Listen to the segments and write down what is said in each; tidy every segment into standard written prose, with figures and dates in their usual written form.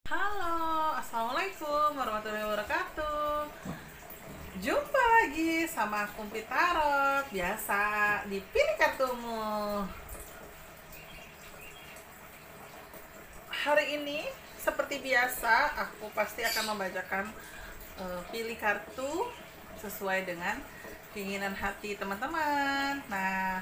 Halo, assalamualaikum warahmatullahi wabarakatuh. Jumpa lagi sama aku Pitarot, biasa dipilih kartumu. Hari ini seperti biasa, aku pasti akan membacakan pilih kartu sesuai dengan keinginan hati teman-teman. Nah,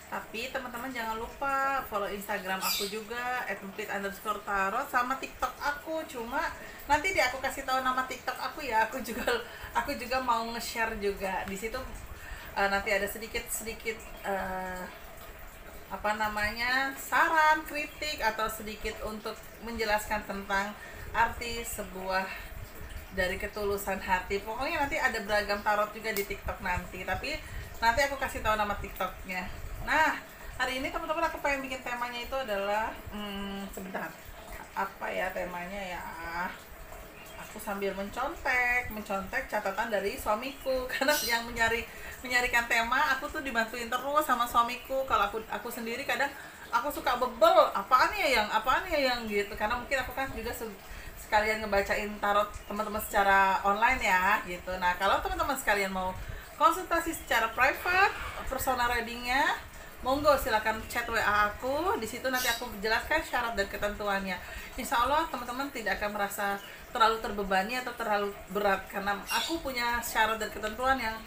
tapi teman-teman jangan lupa follow Instagram aku juga @empit_tarot sama TikTok aku. Cuma nanti deh aku kasih tahu nama TikTok aku ya. Aku juga mau nge-share juga di situ. Nanti ada sedikit apa namanya, saran, kritik atau sedikit untuk menjelaskan tentang arti sebuah dari ketulusan hati. Pokoknya nanti ada beragam tarot juga di TikTok nanti. Tapi nanti aku kasih tahu nama TikToknya. Nah, hari ini teman-teman aku pengen bikin temanya itu adalah sebentar. Apa ya temanya ya? Aku sambil mencontek catatan dari suamiku karena yang menyarikan tema aku tuh dibantuin terus sama suamiku. Kalau aku sendiri kadang aku suka bebel, apaan ya yang gitu, karena mungkin aku kan juga sekalian ngebacain tarot teman-teman secara online ya gitu. Nah, kalau teman-teman sekalian mau konsultasi secara private, personal readingnya, monggo silakan chat WA aku. Di situ nanti aku jelaskan syarat dan ketentuannya. Insya Allah teman-teman tidak akan merasa terlalu terbebani atau terlalu berat karena aku punya syarat dan ketentuan yang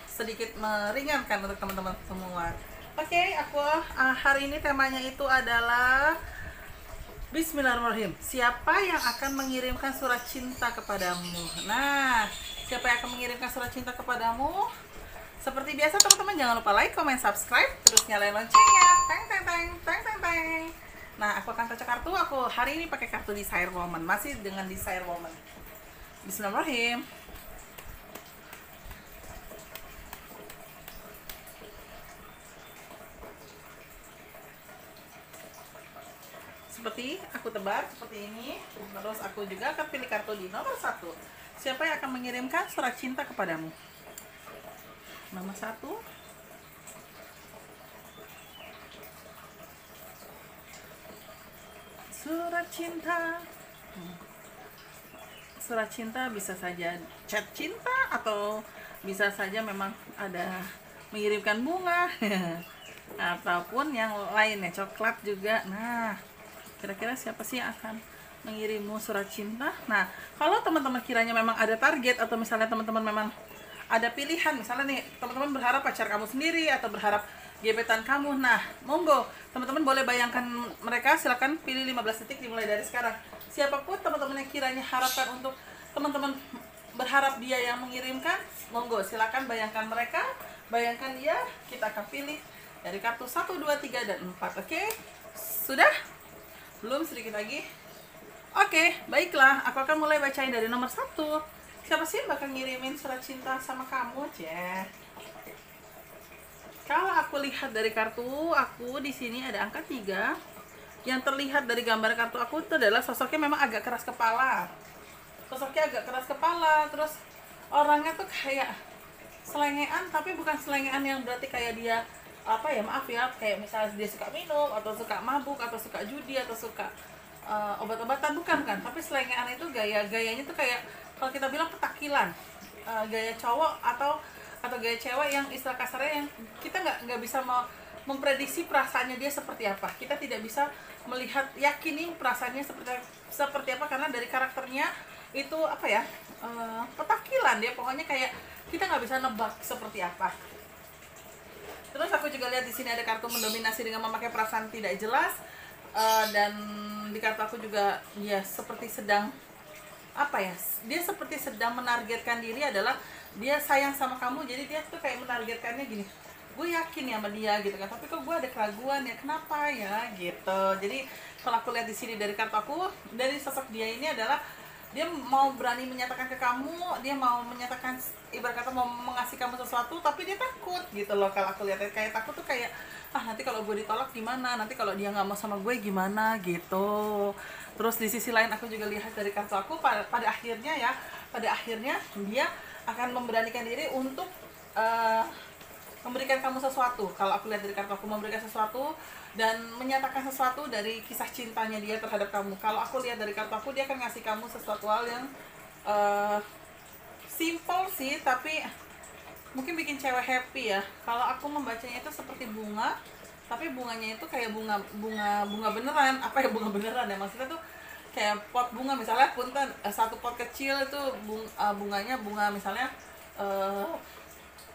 sedikit meringankan untuk teman-teman semua. Oke, aku hari ini temanya itu adalah Bismillahirrahmanirrahim. Siapa yang akan mengirimkan surat cinta kepadamu? Nah, siapa yang akan mengirimkan surat cinta kepadamu? Seperti biasa teman-teman jangan lupa like, comment, subscribe, terus nyalain loncengnya. Teng teng teng teng teng teng. Nah, aku akan baca kartu. Aku hari ini pakai kartu Desire Woman, masih dengan Desire Woman. Bismillahirrahmanirrahim. Seperti aku tebar seperti ini. Terus aku juga akan pilih kartu di nomor 1. Siapa yang akan mengirimkan surat cinta kepadamu? Nomor 1. Surat cinta. Surat cinta bisa saja chat cinta atau bisa saja memang ada mengirimkan bunga ataupun yang lainnya, coklat juga. Nah, kira-kira siapa sih yang akan mengirimmu surat cinta? Nah, kalau teman-teman kiranya memang ada target atau misalnya teman-teman memang ada pilihan, misalnya nih teman-teman berharap pacar kamu sendiri atau berharap gebetan kamu, nah monggo teman-teman boleh bayangkan mereka. Silakan pilih 15 detik dimulai dari sekarang. Siapapun teman-teman yang kiranya harapkan untuk teman-teman berharap dia yang mengirimkan, monggo silakan bayangkan mereka, bayangkan dia. Kita akan pilih dari kartu 1, 2, 3, dan 4. Oke? Sudah? Belum? Sedikit lagi. Oke, baiklah. Aku akan mulai bacain dari nomor 1. Siapa sih yang bakal ngirimin surat cinta sama kamu, Ceh? Kalau aku lihat dari kartu aku di sini ada angka 3. Yang terlihat dari gambar kartu aku itu adalah sosoknya memang agak keras kepala. Terus orangnya tuh kayak selengean, tapi bukan selengean yang berarti kayak dia apa ya, maaf ya, kayak misalnya dia suka minum atau suka mabuk atau suka judi atau suka obat-obatan, bukan kan, tapi selengean itu gayanya tuh kayak kalau kita bilang petakilan, gaya cowok atau gaya cewek yang istilah kasarnya yang kita nggak bisa memprediksi perasaannya dia seperti apa. Kita tidak bisa melihat yakin nih perasaannya seperti apa karena dari karakternya itu apa ya, petakilan dia, pokoknya kayak kita nggak bisa nebak seperti apa. Terus aku juga lihat di sini ada kartu mendominasi dengan memakai perasaan tidak jelas, dan di kartu aku juga dia seperti sedang apa ya, dia seperti sedang menargetkan diri adalah dia sayang sama kamu, jadi dia tuh kayak menargetkannya gini, gue yakin ya sama dia gitu kan, tapi kok gue ada keraguan ya, kenapa ya gitu. Jadi kalau aku lihat di sini dari kartu aku, dari sosok dia ini adalah dia mau berani menyatakan ke kamu, dia mau menyatakan ibarat kata mau mengasih kamu sesuatu, tapi dia takut gitu loh. Kalau aku lihat kayak takut tuh kayak nanti kalau gue ditolak gimana, nanti kalau dia nggak mau sama gue gimana gitu. Terus di sisi lain aku juga lihat dari kartu aku pada akhirnya dia akan memberanikan diri untuk memberikan kamu sesuatu. Kalau aku lihat dari kartu aku, memberikan sesuatu dan menyatakan sesuatu dari kisah cintanya dia terhadap kamu. Kalau aku lihat dari kartu aku, dia akan ngasih kamu sesuatu hal yang simple sih, tapi mungkin bikin cewek happy ya. Kalau aku membacanya itu seperti bunga, tapi bunganya itu kayak bunga beneran. Apa ya bunga beneran ya, maksudnya tuh kayak pot bunga misalnya, punten satu pot kecil itu bunganya bunga misalnya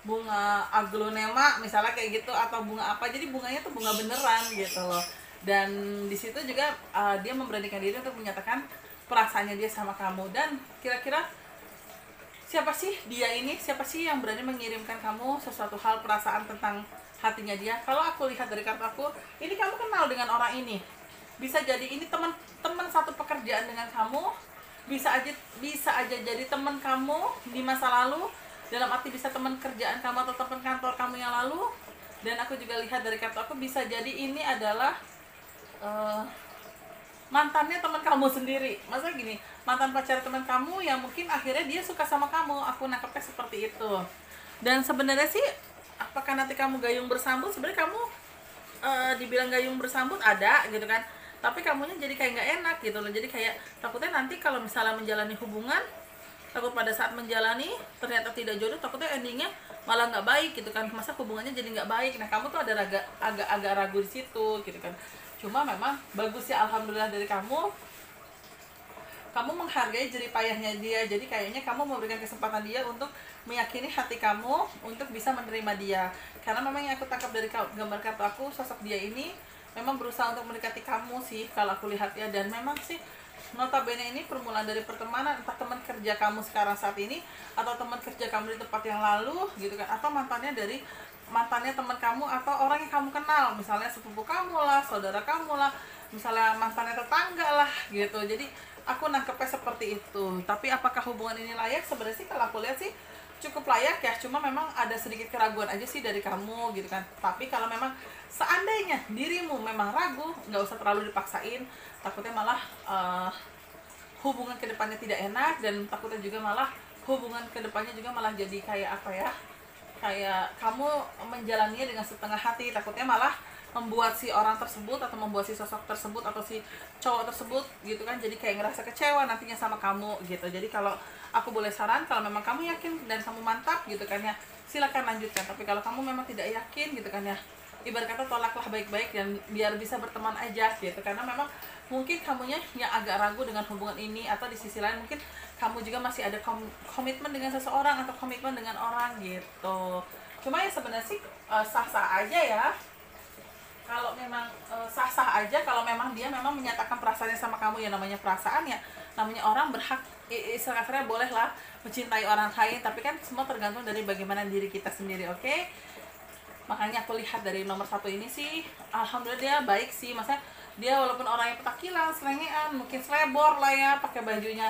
bunga aglonema misalnya kayak gitu, atau bunga apa, jadi bunganya tuh bunga beneran gitu loh. Dan di situ juga dia memberanikan diri untuk menyatakan perasaannya dia sama kamu. Dan kira-kira siapa sih dia ini? Siapa sih yang berani mengirimkan kamu sesuatu hal, perasaan tentang hatinya dia? Kalau aku lihat dari kartu aku, ini kamu kenal dengan orang ini. Bisa jadi ini teman satu pekerjaan dengan kamu, bisa aja jadi teman kamu di masa lalu, dalam arti bisa teman kerjaan kamu atau teman kantor kamu yang lalu. Dan aku juga lihat dari kartu aku, bisa jadi ini adalah mantannya teman kamu sendiri. Maksudnya gini, mantan pacar teman kamu yang mungkin akhirnya dia suka sama kamu. Aku nangkepnya seperti itu. Dan sebenarnya sih, apakah nanti kamu gayung bersambut? Sebenarnya kamu dibilang gayung bersambut ada gitu kan, tapi kamunya jadi kayak nggak enak gitu loh. Jadi kayak takutnya nanti kalau misalnya menjalani hubungan, takut pada saat menjalani ternyata tidak jodoh, takutnya endingnya malah nggak baik gitu kan. Masa hubungannya jadi nggak baik. Nah, kamu tuh ada agak ragu di situ gitu kan. Cuma memang bagus ya, alhamdulillah dari kamu menghargai jerih payahnya dia. Jadi kayaknya kamu memberikan kesempatan dia untuk meyakini hati kamu untuk bisa menerima dia. Karena memang yang aku tangkap dari gambar kartu aku, sosok dia ini memang berusaha untuk mendekati kamu sih kalau aku lihat ya. Dan memang sih notabene ini permulaan dari pertemanan, entah teman kerja kamu sekarang saat ini, atau teman kerja kamu di tempat yang lalu gitu kan, atau mantannya teman kamu, atau orang yang kamu kenal, misalnya sepupu kamu lah, saudara kamu lah, misalnya mantannya tetangga lah gitu. Jadi aku nangkepnya seperti itu. Tapi apakah hubungan ini layak? Sebenarnya sih kalau aku lihat sih cukup layak ya, cuma memang ada sedikit keraguan aja sih dari kamu gitu kan. Tapi kalau memang seandainya dirimu memang ragu, nggak usah terlalu dipaksain. Takutnya malah hubungan kedepannya tidak enak, dan takutnya juga malah hubungan kedepannya juga malah jadi kayak apa ya, kayak kamu menjalaninya dengan setengah hati. Takutnya malah membuat si orang tersebut, atau membuat si sosok tersebut, atau si cowok tersebut gitu kan, jadi kayak ngerasa kecewa nantinya sama kamu gitu. Jadi kalau aku boleh saran, kalau memang kamu yakin dan kamu mantap gitu kan ya, silakan lanjutkan. Tapi kalau kamu memang tidak yakin gitu kan ya, ibarat kata tolaklah baik-baik dan biar bisa berteman aja gitu. Karena memang mungkin kamunya yang agak ragu dengan hubungan ini, atau di sisi lain mungkin kamu juga masih ada komitmen dengan seseorang atau komitmen dengan orang gitu. Cuma ya sebenarnya sih sah-sah aja ya. Kalau memang sah-sah aja, kalau memang dia memang menyatakan perasaannya sama kamu, ya namanya perasaan ya, namanya orang berhak, istilahnya boleh lah mencintai orang lain, tapi kan semua tergantung dari bagaimana diri kita sendiri, oke? Makanya aku lihat dari nomor 1 ini sih, alhamdulillah dia baik sih. Maksudnya dia walaupun orangnya petakilan, selengean, mungkin selebor lah ya, pakai bajunya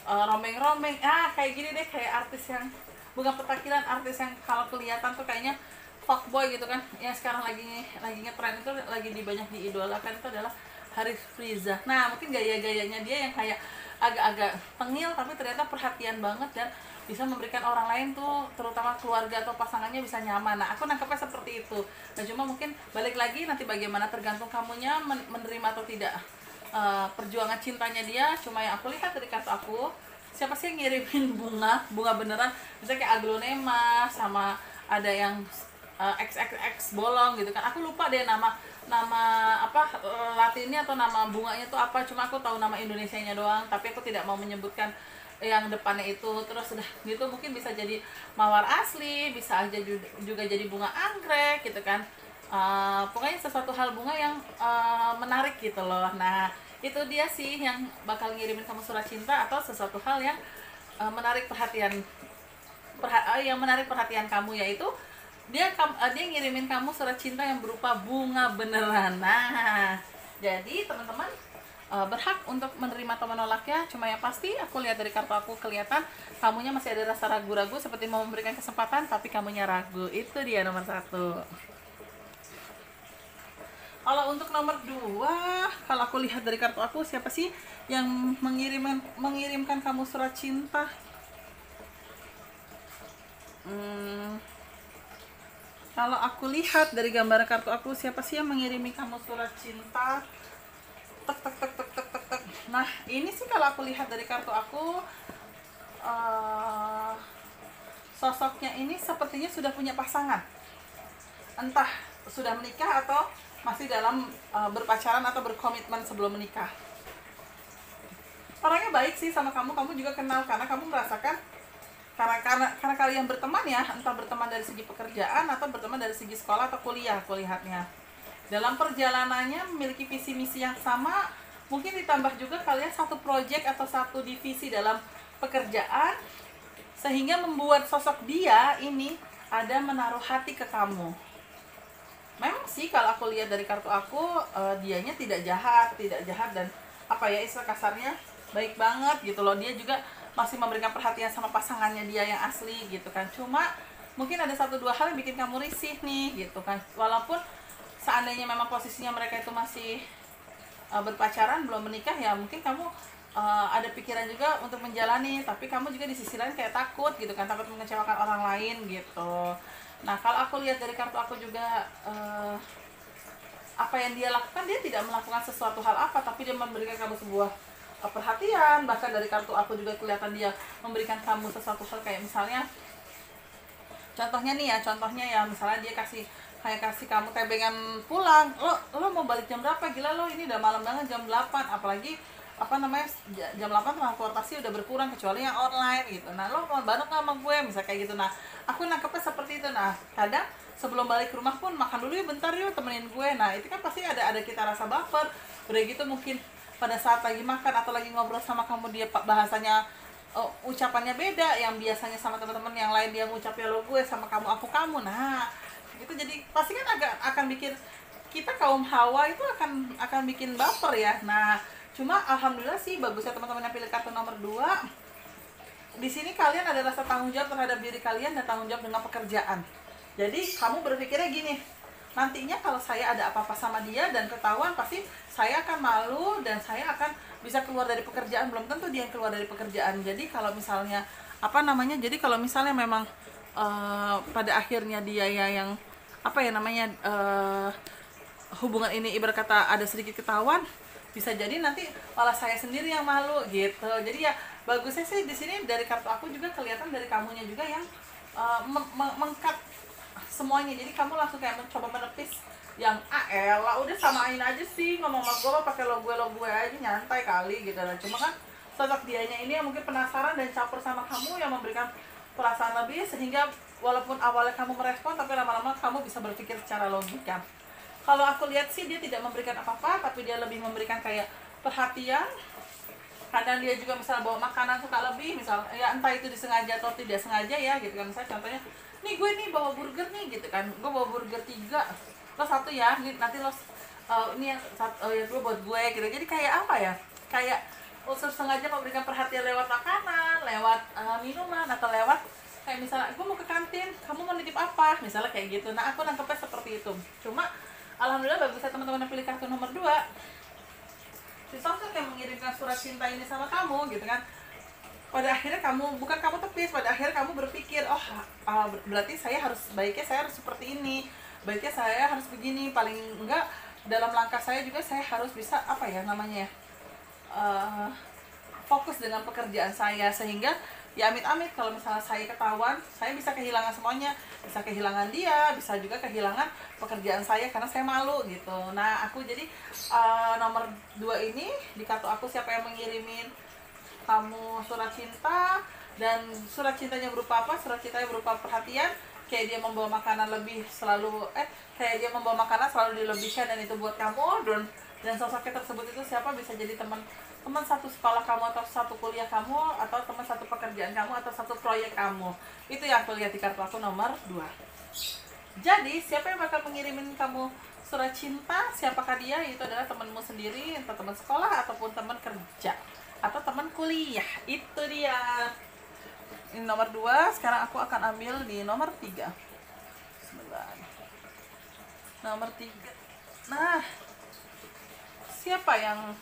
rombeng-rombeng, kayak gini deh, kayak artis yang bukan petakilan, artis yang kalau kelihatan tuh kayaknya fuckboy gitu kan, yang sekarang lagi ngetren itu, lagi banyak diidolakan, itu adalah Haris Friza. Nah, mungkin gaya-gayanya dia yang kayak agak-agak tengil, tapi ternyata perhatian banget dan bisa memberikan orang lain tuh, terutama keluarga atau pasangannya, bisa nyaman. Nah, aku nangkepnya seperti itu. Nah, cuma mungkin balik lagi nanti bagaimana, tergantung kamunya menerima atau tidak perjuangan cintanya dia. Cuma yang aku lihat dari kartu aku, siapa sih yang ngirimin bunga beneran, misalnya kayak aglonema, sama ada yang XXX bolong gitu kan. Aku lupa deh nama apa latinnya atau nama bunganya itu apa, cuma aku tahu nama Indonesianya doang, tapi aku tidak mau menyebutkan yang depannya itu. Terus udah gitu mungkin bisa jadi mawar asli, bisa aja juga jadi bunga anggrek gitu kan. Pokoknya sesuatu hal bunga yang menarik gitu loh. Nah, itu dia sih yang bakal ngirimin kamu surat cinta, atau sesuatu hal yang menarik perhatian kamu, yaitu dia ngirimin kamu surat cinta yang berupa bunga beneran. Nah, jadi teman-teman berhak untuk menerima atau menolaknya. Cuma yang pasti aku lihat dari kartu aku, kelihatan kamunya masih ada rasa ragu-ragu, seperti mau memberikan kesempatan tapi kamunya ragu. Itu dia nomor 1. Kalau untuk nomor 2, kalau aku lihat dari kartu aku, siapa sih yang mengirimkan kamu surat cinta? Kalau aku lihat dari gambar kartu aku, siapa sih yang mengirimi kamu surat cinta? Tek tek tek tek tek tek tek. Nah, ini sih kalau aku lihat dari kartu aku, sosoknya ini sepertinya sudah punya pasangan. Entah sudah menikah atau masih dalam berpacaran atau berkomitmen sebelum menikah. Orangnya baik sih sama kamu, kamu juga kenal karena kamu merasakan karena kalian berteman ya, entah berteman dari segi pekerjaan atau berteman dari segi sekolah atau kuliah, aku lihatnya. Dalam perjalanannya memiliki visi misi yang sama, mungkin ditambah juga kalian satu project atau satu divisi dalam pekerjaan, sehingga membuat sosok dia ini ada menaruh hati ke kamu. Memang sih kalau aku lihat dari kartu aku, dianya tidak jahat dan apa ya istilah kasarnya, baik banget gitu loh. Dia juga masih memberikan perhatian sama pasangannya dia yang asli gitu kan. Cuma mungkin ada satu dua hal yang bikin kamu risih nih gitu kan. Walaupun seandainya memang posisinya mereka itu masih berpacaran belum menikah, ya mungkin kamu ada pikiran juga untuk menjalani, tapi kamu juga di sisi lain kayak takut gitu kan, takut mengecewakan orang lain gitu. Nah kalau aku lihat dari kartu aku juga, apa yang dia lakukan, dia tidak melakukan sesuatu hal apa, tapi dia memberikan kamu sebuah perhatian. Bahkan dari kartu aku juga kelihatan dia memberikan kamu sesuatu hal, kayak misalnya contohnya ya misalnya dia kasih kamu tebengan pulang, lo mau balik jam berapa, gila lo ini udah malam banget jam 8, apalagi jam 8 transportasi udah berkurang kecuali yang online gitu. Nah lo mau bareng sama gue misalnya kayak gitu. Nah aku nangkepnya seperti itu. Nah kadang sebelum balik ke rumah pun makan dulu yuk bentar yuk, temenin gue. Nah itu kan pasti ada kita rasa baper. Udah gitu mungkin pada saat lagi makan atau lagi ngobrol sama kamu, dia bahasanya ucapannya beda, yang biasanya sama teman-teman yang lain dia ngucapnya lo gue, sama kamu aku kamu. Nah itu jadi pasti kan akan bikin kita kaum hawa itu akan bikin baper ya. Nah cuma alhamdulillah sih bagusnya teman-teman yang pilih kartu nomor 2, di sini kalian ada rasa tanggung jawab terhadap diri kalian dan tanggung jawab dengan pekerjaan. Jadi kamu berpikirnya gini, nantinya kalau saya ada apa-apa sama dia dan ketahuan, pasti saya akan malu dan saya akan bisa keluar dari pekerjaan. Belum tentu dia yang keluar dari pekerjaan. Jadi kalau misalnya memang pada akhirnya dia ya yang hubungan ini ibarat kata ada sedikit ketahuan, bisa jadi nanti malah saya sendiri yang malu gitu. Jadi ya bagusnya sih di sini dari kartu aku juga kelihatan dari kamunya juga yang mengkat semuanya. Jadi kamu langsung kayak mencoba menepis yang elah udah samain aja sih, ngomong sama gue pakai lo gue aja, nyantai kali gitu. Dan cuma kan sosok dianya ini yang mungkin penasaran dan caper sama kamu, yang memberikan perasaan lebih, sehingga walaupun awalnya kamu merespon, tapi lama-lama kamu bisa berpikir secara logika. Kalau aku lihat sih dia tidak memberikan apa-apa, tapi dia lebih memberikan kayak perhatian. Kadang dia juga misalnya bawa makanan suka lebih, misal ya entah itu disengaja atau tidak sengaja ya gitu kan. Misalnya contohnya, nih gue nih bawa burger nih gitu kan, gue bawa burger 3, lo 1 ya, nanti lo ini yang 2 buat gue gitu. Jadi kayak apa ya, kayak unsur sengaja memberikan perhatian lewat makanan, lewat minuman, atau lewat kayak misalnya gue mau ke kantin, kamu mau nitip apa, misalnya kayak gitu. Nah aku nangkepnya seperti itu. Cuma alhamdulillah bagusnya teman-teman yang pilih kartu nomor 2, si sosok yang mengirimkan surat cinta ini sama kamu gitu kan, pada akhirnya bukan kamu tepis, pada akhirnya kamu berpikir, berarti saya harus seperti ini, baiknya saya harus begini, paling enggak dalam langkah saya juga saya harus bisa fokus dengan pekerjaan saya, sehingga ya amit-amit kalau misalnya saya ketahuan, saya bisa kehilangan semuanya, bisa kehilangan dia, bisa juga kehilangan pekerjaan saya karena saya malu gitu. Nah aku jadi nomor 2 ini di kartu aku, siapa yang mengirimin kamu surat cinta, dan surat cintanya berupa apa? Surat cintanya berupa perhatian, kayak dia membawa makanan selalu dilebihkan, dan itu buat kamu. Dan sosoknya tersebut itu siapa, bisa jadi teman satu sekolah kamu, atau satu kuliah kamu, atau teman satu pekerjaan kamu, atau satu proyek kamu. Itu yang aku lihat di kartu aku nomor 2. Jadi siapa yang bakal mengirimin kamu surat cinta, siapakah dia? Itu adalah temanmu sendiri, entah teman sekolah ataupun teman kerja atau teman kuliah. Itu dia. Ini nomor 2. Sekarang aku akan ambil di nomor 3. Sebentar. Nomor 3. Nah, siapa yang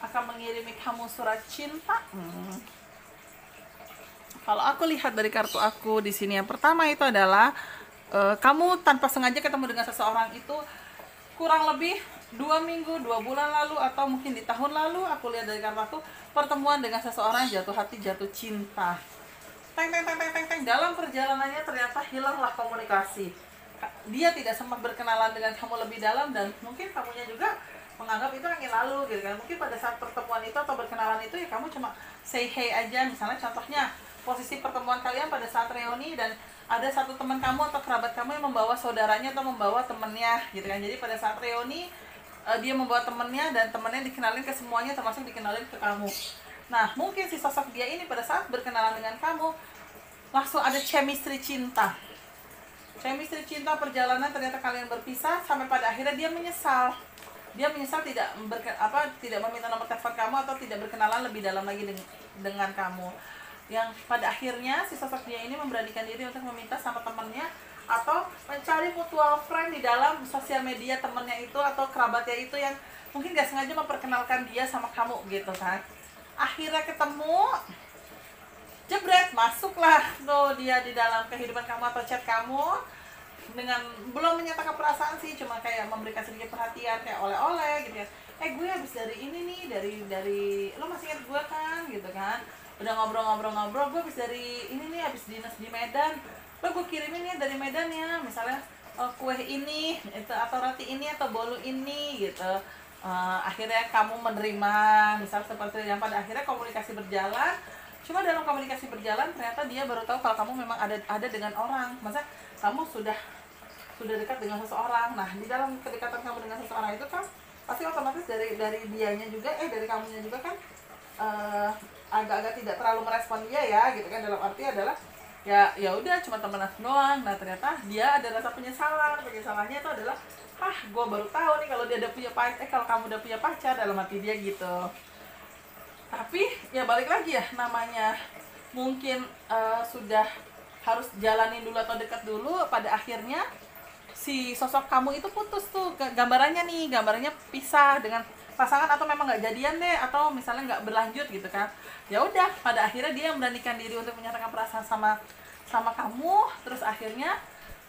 akan mengirimi kamu surat cinta? Kalau aku lihat dari kartu aku di sini, yang pertama itu adalah kamu tanpa sengaja ketemu dengan seseorang itu kurang lebih 2 minggu, 2 bulan lalu, atau mungkin di tahun lalu. Aku lihat dari kartu pertemuan dengan seseorang, jatuh hati, jatuh cinta. Dalam perjalanannya ternyata hilanglah komunikasi. Dia tidak sempat berkenalan dengan kamu lebih dalam, dan mungkin kamunya juga menganggap itu angin lalu gitu kan. Mungkin pada saat pertemuan itu atau berkenalan itu ya kamu cuma say hey aja. Misalnya contohnya posisi pertemuan kalian pada saat reuni, dan ada satu teman kamu atau kerabat kamu yang membawa saudaranya atau membawa temennya gitu kan. Jadi pada saat reuni dia membawa temennya, dan temennya dikenalin ke semuanya, termasuk dikenalin ke kamu. Nah, mungkin si sosok dia ini pada saat berkenalan dengan kamu langsung ada chemistry cinta. Chemistry cinta, perjalanan, ternyata kalian berpisah sampai pada akhirnya dia menyesal. Dia menyesal tidak meminta nomor telepon kamu atau tidak berkenalan lebih dalam lagi dengan kamu. Yang pada akhirnya si sosok dia ini memberanikan diri untuk meminta sama temannya atau mencari mutual friend di dalam sosial media temannya itu atau kerabatnya itu yang mungkin gak sengaja memperkenalkan dia sama kamu gitu kan. Akhirnya ketemu, jebret, masuklah tuh dia di dalam kehidupan kamu atau chat kamu, dengan belum menyatakan perasaan sih, cuma kayak memberikan sedikit perhatian kayak oleh-oleh gitu ya. Gue habis dari ini nih, dari lo masih ingat gue kan gitu kan. Udah ngobrol-ngobrol, gue habis dari ini nih, habis dinas di Medan, lo gue kirimin ya dari Medan ya, misalnya kue ini itu atau roti ini atau bolu ini gitu. Akhirnya kamu menerima, misal seperti yang pada akhirnya komunikasi berjalan. Cuma dalam komunikasi berjalan ternyata dia baru tahu kalau kamu memang ada dengan orang. Masa kamu sudah dekat dengan seseorang. Nah, di dalam kedekatan kamu dengan seseorang itu kan pasti otomatis dari dianya juga dari kamunya juga kan agak-agak tidak terlalu merespon dia ya gitu kan. Dalam arti adalah ya udah cuma temenan doang. Nah, ternyata dia ada rasa penyesalan. Penyesalannya itu adalah gue baru tahu nih kalau dia udah punya pacar, kalau kamu udah punya pacar, dalam hati dia gitu. Tapi ya balik lagi ya, namanya mungkin sudah harus jalanin dulu atau dekat dulu, pada akhirnya si sosok kamu itu putus tuh gambarannya pisah dengan pasangan, atau memang nggak jadian deh, atau misalnya nggak berlanjut gitu kan. Ya udah, pada akhirnya dia memberanikan diri untuk menyatakan perasaan sama kamu, terus akhirnya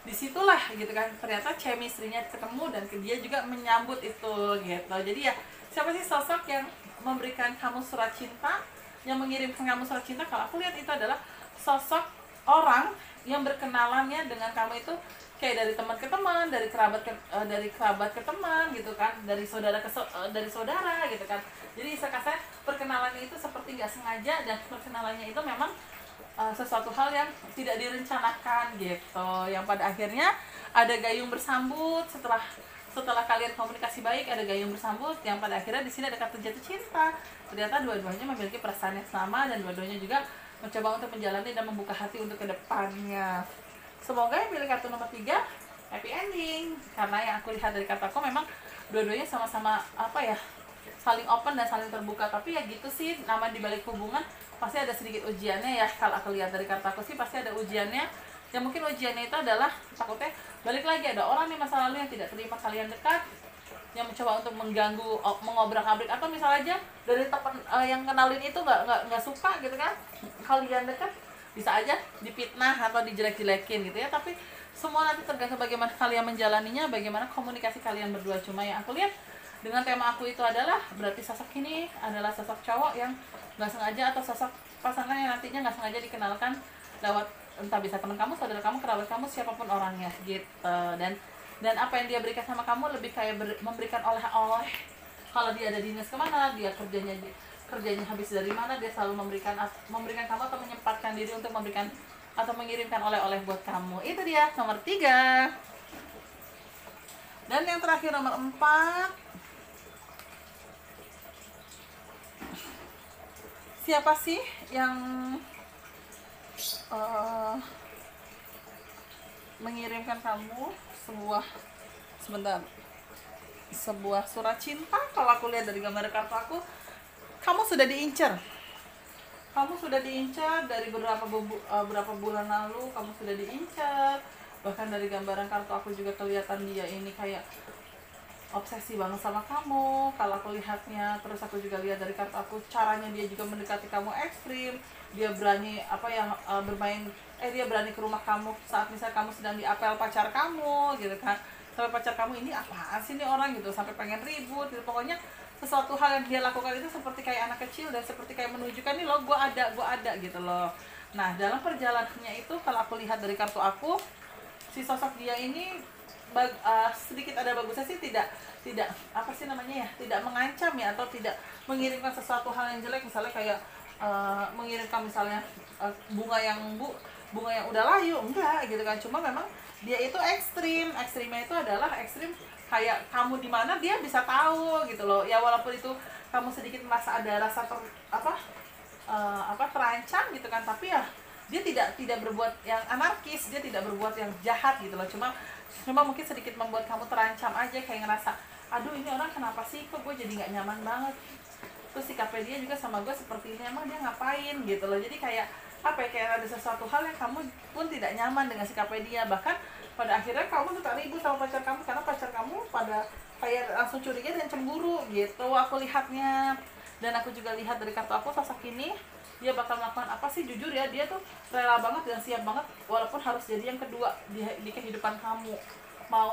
disitulah gitu kan ternyata chemistry-nya ketemu, dan dia juga menyambut itu gitu. Jadi ya, siapa sih sosok yang memberikan kamu surat cinta, yang mengirimkan kamu surat cinta? Kalau aku lihat itu adalah sosok orang yang berkenalannya dengan kamu itu kayak dari teman ke teman, dari kerabat ke teman gitu kan, dari saudara ke dari saudara gitu kan. Jadi saya perkenalannya itu seperti nggak sengaja, dan perkenalannya itu memang sesuatu hal yang tidak direncanakan gitu, yang pada akhirnya ada gayung bersambut setelah kalian komunikasi baik, ada gayung bersambut yang pada akhirnya di sini ada kata jatuh cinta. Ternyata dua-duanya memiliki perasaan yang sama, dan dua-duanya juga mencoba untuk menjalani dan membuka hati untuk kedepannya. Semoga yang pilih kartu nomor 3 happy ending, karena yang aku lihat dari kartu aku memang dua-duanya sama-sama saling open dan saling terbuka. Tapi ya gitu sih, nama dibalik hubungan pasti ada sedikit ujiannya ya. Kalau aku lihat dari kartu aku sih pasti ada ujiannya. Yang mungkin ujiannya itu adalah takutnya balik lagi ada orang di masa lalu yang tidak terima kalian dekat, yang mencoba untuk mengganggu, mengobrak-abrik, atau misalnya aja dari teman yang kenalin itu nggak suka gitu kan kalian dekat, bisa aja dipitnah atau dijelek-jelekin gitu ya. Tapi semua nanti tergantung bagaimana kalian menjalaninya, bagaimana komunikasi kalian berdua. Cuma yang aku lihat dengan tema aku itu adalah berarti sosok ini adalah sosok cowok yang nggak sengaja, atau sosok pasangan yang nantinya nggak sengaja dikenalkan lewat entah bisa teman kamu, saudara kamu, kerabat kamu, siapapun orangnya gitu. Dan apa yang dia berikan sama kamu lebih kayak memberikan oleh-oleh. Kalau dia ada dinas kemana, dia kerjanya habis dari mana, dia selalu memberikan kamu atau menyempatkan diri untuk memberikan atau mengirimkan oleh-oleh buat kamu. Itu dia nomor 3. Dan yang terakhir nomor 4. Siapa sih yang mengirimkan kamu sebuah surat cinta? Kalau aku lihat dari gambar kartu aku, kamu sudah diincar. Dari berapa bulan lalu kamu sudah diincar. Bahkan dari gambaran kartu aku juga kelihatan dia ini kayak obsesi banget sama kamu kalau aku lihatnya. Terus aku juga lihat dari kartu aku caranya dia juga mendekati kamu ekstrim. Dia berani apa yang bermain dia berani ke rumah kamu saat misalnya kamu sedang diapel pacar kamu gitu kan, sampai pacar kamu ini apaan sih nih orang gitu, sampai pengen ribut gitu. Pokoknya sesuatu hal yang dia lakukan itu seperti kayak anak kecil dan seperti kayak menunjukkan nih loh gue ada gitu loh. Nah dalam perjalanannya itu kalau aku lihat dari kartu aku, si sosok dia ini sedikit ada bagusnya sih, tidak apa sih namanya ya, tidak mengancam ya, atau tidak mengirimkan sesuatu hal yang jelek, misalnya kayak mengirimkan misalnya bunga yang udah layu, enggak gitu kan. Cuma memang dia itu ekstrimnya itu adalah ekstrim kayak kamu di mana dia bisa tahu gitu loh ya, walaupun itu kamu sedikit merasa ada rasa terancam gitu kan, tapi ya dia tidak berbuat yang anarkis, dia tidak berbuat yang jahat gitu loh. Cuma mungkin sedikit membuat kamu terancam aja, kayak ngerasa aduh ini orang kenapa sih kok gue jadi nggak nyaman banget. Terus sikapnya dia juga sama gue seperti ini, emang dia ngapain gitu loh. Jadi kayak apa ya, kayak ada sesuatu hal yang kamu pun tidak nyaman dengan sikapnya dia. Bahkan pada akhirnya kamu suka ribut sama pacar kamu karena pacar kamu pada kayak langsung curiga dan cemburu gitu aku lihatnya. Dan aku juga lihat dari kartu aku, sosok ini dia bakal melakukan apa sih, jujur ya, dia tuh rela banget dan siap banget walaupun harus jadi yang kedua di kehidupan kamu. Mau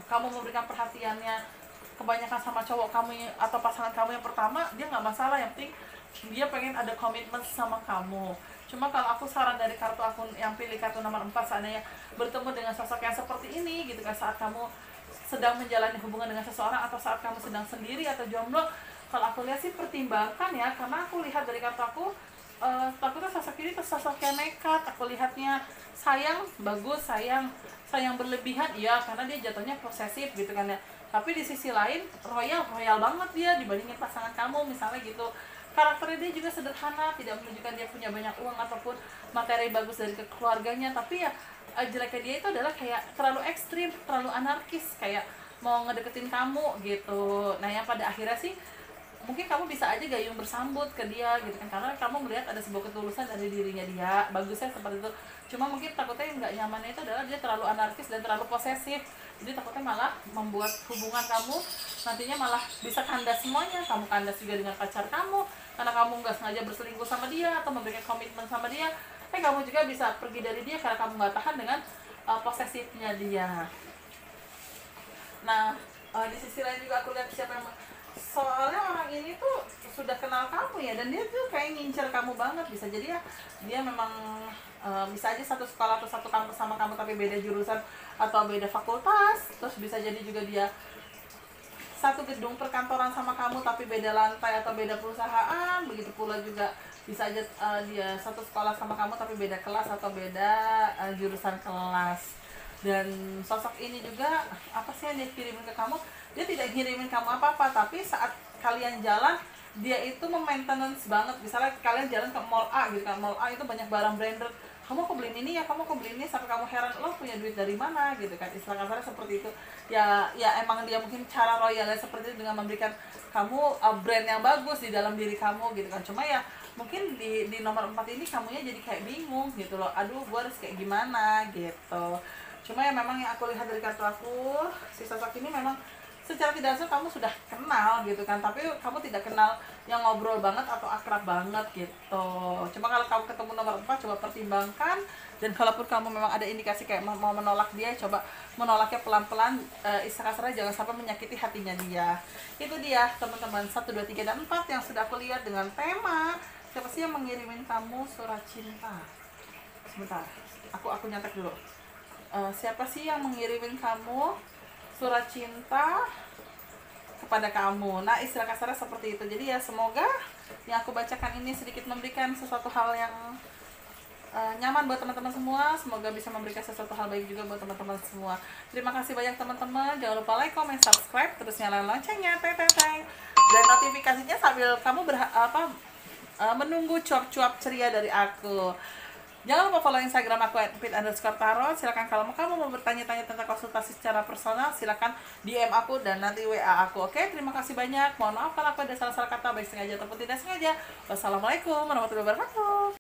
kamu memberikan perhatiannya kebanyakan sama cowok kamu atau pasangan kamu yang pertama, dia nggak masalah, yang penting dia pengen ada komitmen sama kamu. Cuma kalau aku saran dari kartu aku yang pilih kartu nomor 4, seandainya bertemu dengan sosok yang seperti ini gitu kan, saat kamu sedang menjalani hubungan dengan seseorang atau saat kamu sedang sendiri atau jomblo, kalau aku lihat sih pertimbangkan ya. Karena aku lihat dari kartu aku, takutnya sosok ini tuh sosok yang nekat. Aku lihatnya sayang, bagus, sayang berlebihan, iya, karena dia jatuhnya posesif gitu kan ya. Tapi di sisi lain royal banget dia dibandingin pasangan kamu misalnya gitu. Karakternya dia juga sederhana, tidak menunjukkan dia punya banyak uang ataupun materi bagus dari keluarganya, tapi ya jeleknya dia itu adalah kayak terlalu ekstrim, terlalu anarkis, kayak mau ngedeketin kamu gitu. Nah yang pada akhirnya sih mungkin kamu bisa aja gayung bersambut ke dia gitu kan, karena kamu melihat ada sebuah ketulusan dari dirinya dia, bagusnya seperti itu. Cuma mungkin takutnya yang nggak nyamannya itu adalah dia terlalu anarkis dan terlalu posesif. Jadi takutnya malah membuat hubungan kamu nantinya malah bisa kandas semuanya. Kamu kandas juga dengan pacar kamu karena kamu nggak sengaja berselingkuh sama dia atau memberikan komitmen sama dia. Kamu juga bisa pergi dari dia karena kamu nggak tahan dengan posesifnya dia. Nah di sisi lain juga aku lihat siapa yang, soalnya orang ini tuh sudah kenal kamu ya, dan dia tuh kayak ngincer kamu banget. Bisa jadi ya dia memang bisa aja satu sekolah atau satu kampus sama kamu tapi beda jurusan atau beda fakultas. Terus bisa jadi juga dia satu gedung perkantoran sama kamu tapi beda lantai atau beda perusahaan. Begitu pula juga bisa aja dia satu sekolah sama kamu tapi beda kelas atau beda jurusan kelas. Dan sosok ini juga apa sih yang dia kirimin ke kamu, dia tidak kirimin kamu apa-apa, tapi saat kalian jalan dia itu maintenance banget. Misalnya kalian jalan ke mall A gitu kan, mall A itu banyak barang branded, kamu kok beliin ini ya, kamu kok beliin ini, sampai kamu heran lo punya duit dari mana gitu kan, istilah kasarnya seperti itu ya. Emang dia mungkin cara royalnya seperti itu dengan memberikan kamu brand yang bagus di dalam diri kamu gitu kan. Cuma ya mungkin di nomor 4 ini kamunya jadi kayak bingung gitu loh, aduh gue harus kayak gimana gitu. Cuma ya memang yang aku lihat dari kartu aku, si sosok ini memang secara tidak langsung kamu sudah kenal gitu kan, tapi kamu tidak kenal yang ngobrol banget atau akrab banget gitu. Cuma kalau kamu ketemu nomor 4, coba pertimbangkan. Dan kalaupun kamu memang ada indikasi kayak mau menolak dia, coba menolaknya pelan-pelan, istilah kasarnya jangan sampai menyakiti hatinya dia. Itu dia teman-teman 1, 2, 3, dan 4 yang sudah aku lihat dengan tema siapa sih yang mengirimin kamu surat cinta. Sebentar, aku nyatet dulu. Siapa sih yang mengirimin kamu surat cinta kepada kamu. Nah istilah kasarnya seperti itu. Jadi ya semoga yang aku bacakan ini sedikit memberikan sesuatu hal yang nyaman buat teman-teman semua. Semoga bisa memberikan sesuatu hal baik juga buat teman-teman semua. Terima kasih banyak teman-teman. Jangan lupa like, comment, subscribe, terus nyalain loncengnya, dan notifikasinya sambil kamu menunggu cuap-cuap ceria dari aku. Jangan lupa follow Instagram aku @pit_tarot. Silakan kalau kamu mau bertanya-tanya tentang konsultasi secara personal, silakan DM aku dan nanti WA aku. Oke, terima kasih banyak. Mohon maaf kalau aku ada salah-salah kata, baik sengaja ataupun tidak sengaja. Wassalamualaikum warahmatullahi wabarakatuh.